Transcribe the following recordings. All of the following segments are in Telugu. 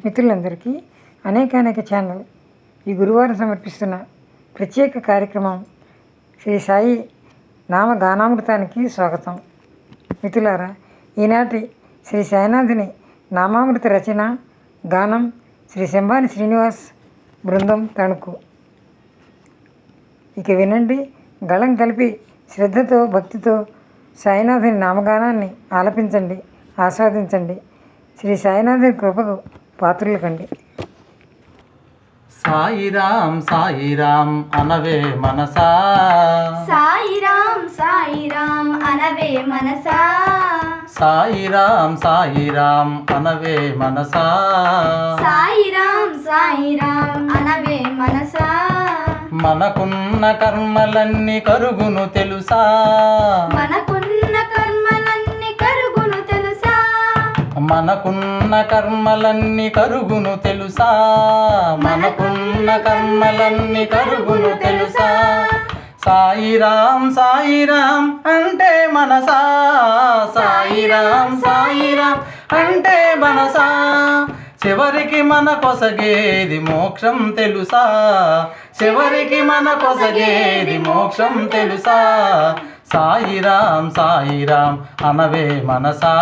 మిత్రులందరికీ అనేక ఛానల్ ఈ గురువారం సమర్పిస్తున్న ప్రత్యేక కార్యక్రమం శ్రీ సాయి నామగానామృతానికి స్వాగతం. మిత్రులారా, ఈనాటి శ్రీ సాయినాథుని నామామృత రచన గానం శ్రీ శంబాని శ్రీనివాస్ బృందం తణుకు. ఇక వినండి. గళం కలిపి శ్రద్ధతో భక్తితో సాయినాథుని నామగానాన్ని ఆలపించండి, ఆస్వాదించండి. శ్రీ సాయినాథుని కృపకు పాత్రలు కండి. సాయిరాం సాయిరాం అనవే మనసా, సాయిరాం సాయిరాం అనవే మనసా, సాయిరాం సాయిరాం అనవే మనసా, సాయిరాం సాయిరాం అనవే మనసా. మనకున్న కర్మలన్నీ కరుగును తెలుసా, మనకున్న కర్మలన్నీ కరుగును తెలుసా, మనకున్న కర్మలన్నీ కరుగును తెలుసా, మనకున్న కర్మలన్నీ కరుగును తెలుసా. సాయిరాం సాయిరాం అంటే మనసా, సాయిరాం సాయిరాం అంటే మనసా. చివరికి మన కొసగేది మోక్షం తెలుసా, చివరికి మన కొసగేది మోక్షం తెలుసా. సాయిరాం సాయిరాం అనవే మనసా,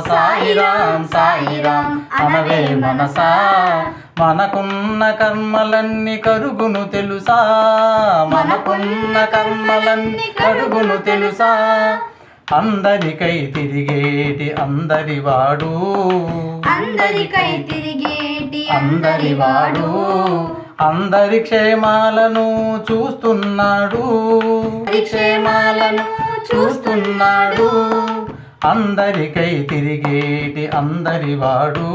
సాయిరాం సాయిరాం అనవే మనసా. మనకున్న కర్మలన్నీ కరుగును తెలుసా, మనకున్న కర్మలన్నీ కరుగును తెలుసా. అందరికై తిరిగేటి అందరివాడు, అందరికై తిరిగేటి అందరివాడు, అందరి క్షేమాలను చూస్తున్నాడు, క్షేమాలను చూస్తున్నాడు. అందరికై తిరిగేటి అందరివాడు,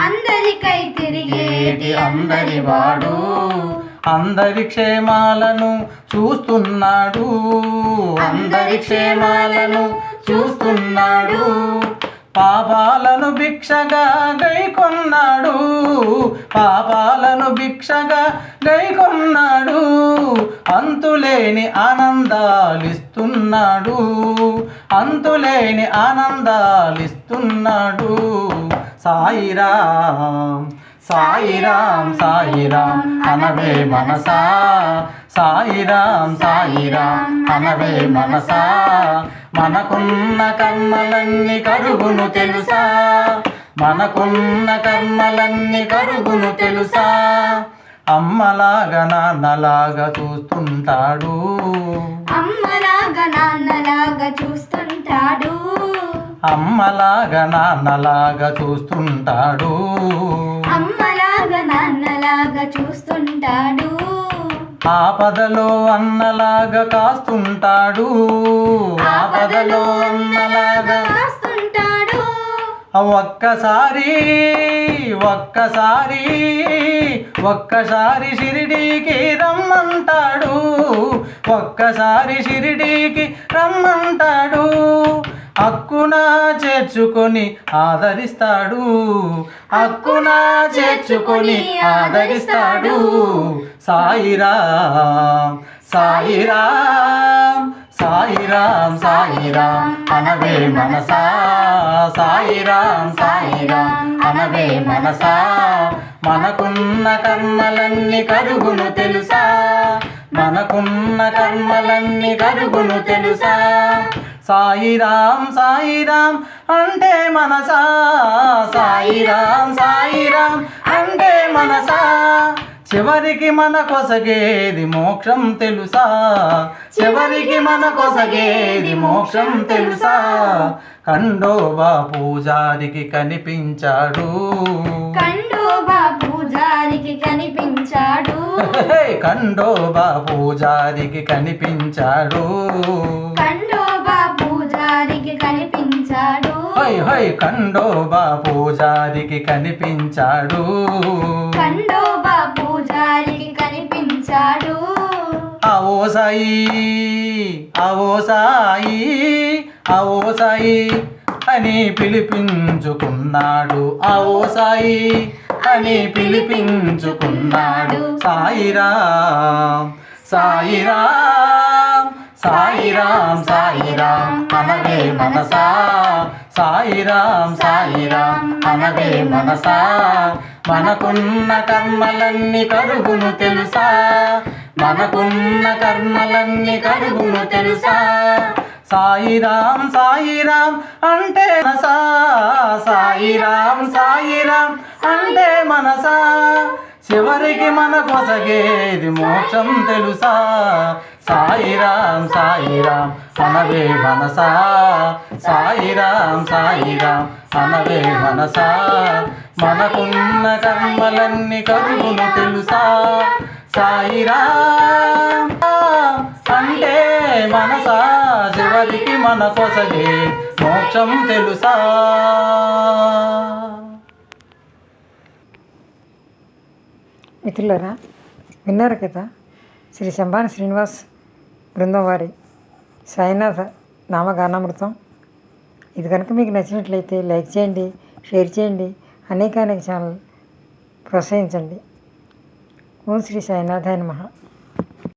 అందరికై తిరిగేటి అందరివాడు, అందరి క్షేమాలను చూస్తున్నాడు, అందరి క్షేమాలను చూస్తున్నాడు. పాపాలను భిక్షగా గైకొన్నాడు, పాపాలను భిక్షగా గైకొన్నాడు. అంతులేని ఆనందాలిస్తున్నాడు, అంతులేని ఆనందాలిస్తున్నాడు. సాయిరాం సాయిరాం సాయిరాం అనవే మనసా, సాయిరాం సాయిరాం అనవే మనసా. మనకున్న కర్మలన్నీ కరుగును తెలుసా, మనకున్న కర్మలన్నీ కరుగును తెలుసా. అమ్మలాగా నాన్నలాగా చూస్తుంటాడు, అమ్మలాగా నాన్నలాగా చూస్తుంటాడు, అమ్మలాగా నాన్నలాగా చూస్తుంటాడు, అమ్మలాగా నాన్నలాగా చూస్తుంటాడు. ఆపదలో అన్నలాగా కాస్తుంటాడు, ఆపదలో అన్నలాగా కాస్తుంటాడు. ఒక్కసారి ఒక్కసారి ఒక్కసారి షిరిడీకి రమ్మంటాడు, ఒక్కసారి షిరిడీకి రమ్మంటాడు. హక్కునా చేర్చుకొని ఆదరిస్తాడు, హక్కునా చేర్చుకొని ఆదరిస్తాడు. సాయిరాం సాయిరాం సాయిరాం సాయిరాం అనవే మనసా, సాయిరాం సాయిరాం అనవే మనసా. మనకున్న కర్మలన్నీ కరుగును తెలుసా, మనకున్న కర్మలన్నీ కరుగును తెలుసా. సాయిరాం సాయిరాం అంటే మనసా, సాయిరాం సాయిరాం అంటే మనసా. చివరికి మన కొసగేది మోక్షం తెలుసా, చివరికి మన కొసగేది మోక్షం తెలుసా. ఖండోబా పూజారికి కనిపించాడు, ఖండోబా పూజారికి కనిపించాడు, ఖండోబా పూజారికి కనిపించాడు, ఖండోబా పూజారికి కనిపించాడు. హై హై ఖండోబా పూజారికి కనిపించాడు, ఖండోబా పూజారికి కనిపించాడు. అవో సాయి అవో సాయి అవో సాయి అని పిలిపించుకున్నాడు, అవో సాయి అని పిలిపించుకున్నాడు. సాయిరాం సాయిరాం సాయిరాం సాయిరాం అనవే మనసా సాయిరాం సాయిరాం అనవే మనసా మనకున్న కర్మలన్నీ కరుగును తెలుసా మనకున్న కర్మలన్నీ కరుగును తెలుసా సాయిరాం సాయిరాం అంటే మనసా సాయిరాం సాయిరాం అంటే మనసా చివరికి మన కొసగేది మోక్షం తెలుసా సాయిరాం సాయిరాం అనవే మనసా సాయిరాం సాయిరాం అనవే మనసా మనకున్న కర్మలన్నీ కరుగును తెలుసా సాయిరాం అంటే మనసా చివరికి మన కొసగే మోక్షం తెలుసా. మిత్రులారా, విన్నారు కదా శ్రీ శంభాని శ్రీనివాస్ బృందం వారి సాయినాథ నామగానామృతం. ఇది కనుక మీకు నచ్చినట్లయితే లైక్ చేయండి, షేర్ చేయండి, అనేక ఛానల్ ప్రోత్సహించండి. ఓం శ్రీ సాయినాథాయ నమః.